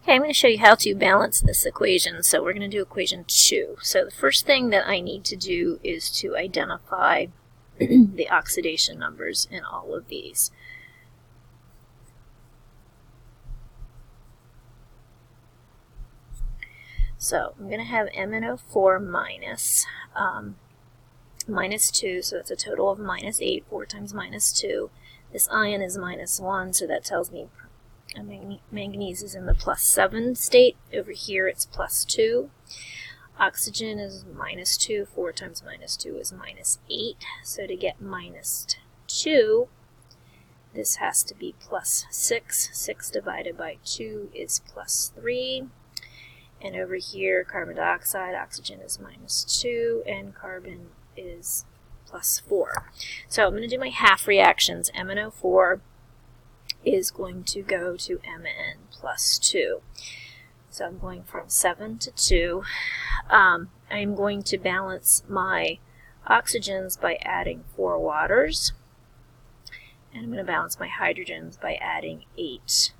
Okay, I'm going to show you how to balance this equation. So we're going to do equation 2. So the first thing that I need to do is to identify the oxidation numbers in all of these. So I'm going to have MnO4 minus 2, so that's a total of minus 8. 4 times minus 2. This ion is minus 1, so that tells me manganese is in the plus 7 state. Over here it's plus 2. Oxygen is minus 2. 4 times minus 2 is minus 8. So to get minus 2, this has to be plus 6. 6 divided by 2 is plus 3. And over here, carbon dioxide, oxygen is minus 2, and carbon is plus 4. So I'm going to do my half reactions. MnO4 is going to go to Mn plus 2. So I'm going from 7 to 2. I'm going to balance my oxygens by adding 4 waters. And I'm going to balance my hydrogens by adding 8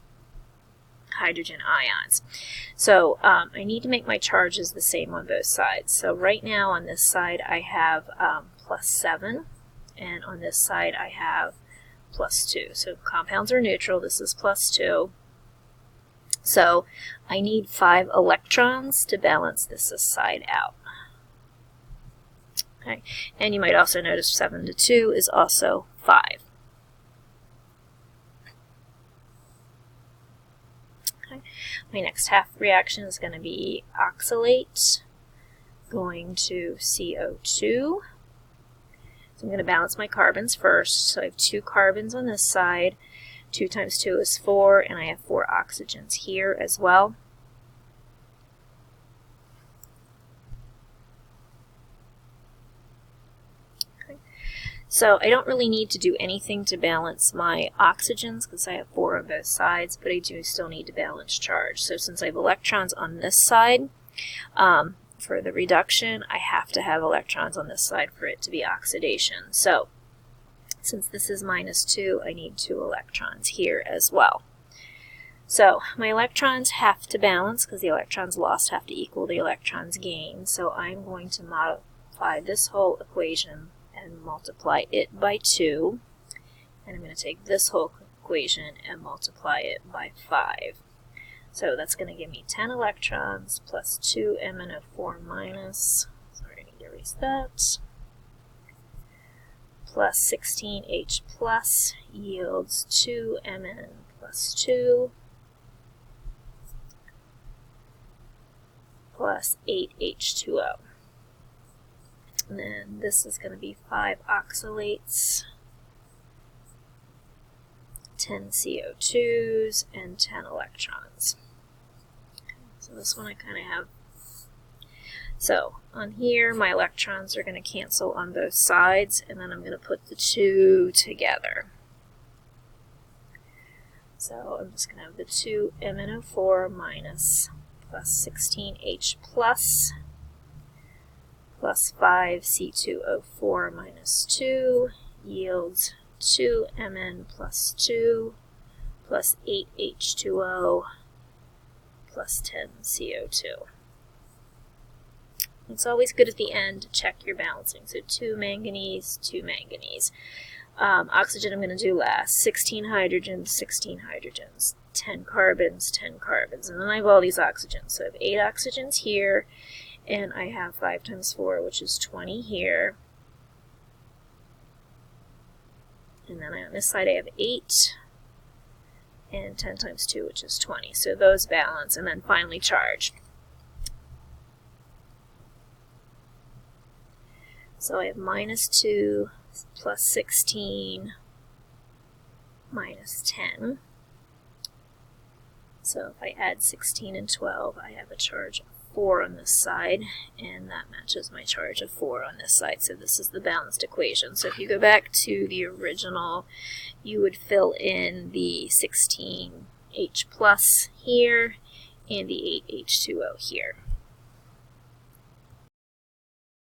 hydrogen ions. So I need to make my charges the same on both sides. So right now on this side I have plus 7, and on this side I have plus 2. So compounds are neutral. This is plus 2. So I need 5 electrons to balance this side out. Okay. And you might also notice 7 to 2 is also 5. Okay. My next half reaction is going to be oxalate going to CO2. So I'm going to balance my carbons first. So I have 2 carbons on this side. 2 times 2 is 4, and I have 4 oxygens here as well. Okay. So I don't really need to do anything to balance my oxygens because I have 4 on both sides, but I do still need to balance charge. So since I have electrons on this side, for the reduction, I have to have electrons on this side for it to be oxidation. So since this is minus 2, I need 2 electrons here as well. So my electrons have to balance because the electrons lost have to equal the electrons gained. So I'm going to modify this whole equation and multiply it by 2. And I'm going to take this whole equation and multiply it by 5. So that's going to give me 10 electrons plus 2 MnO4 minus. Sorry, I need to erase that. Plus 16H plus yields 2 Mn plus 2 plus 8H2O. And then this is going to be 5 oxalates, 10 CO2s, and 10 electrons. So this one I kind of have. So on here, my electrons are going to cancel on both sides, and then I'm going to put the 2 together. So I'm just going to have the 2 MnO4 minus plus 16H plus 5 C2O4 minus 2 yields 2 Mn plus 2 plus 8H2O plus 10 CO2. It's always good at the end to check your balancing. So 2 manganese, 2 manganese. Oxygen I'm going to do last. 16 hydrogens, 16 hydrogens. 10 carbons, 10 carbons. And then I have all these oxygens. So I have 8 oxygens here, and I have 5 times 4, which is 20 here. And then on this side I have 8, and 10 times 2, which is 20. So those balance, and then finally charge. So I have minus 2 plus 16 minus 10. So if I add 16 and 12, I have a charge of 4 on this side, and that matches my charge of 4 on this side. So this is the balanced equation. So if you go back to the original, you would fill in the 16H plus here and the 8H2O here.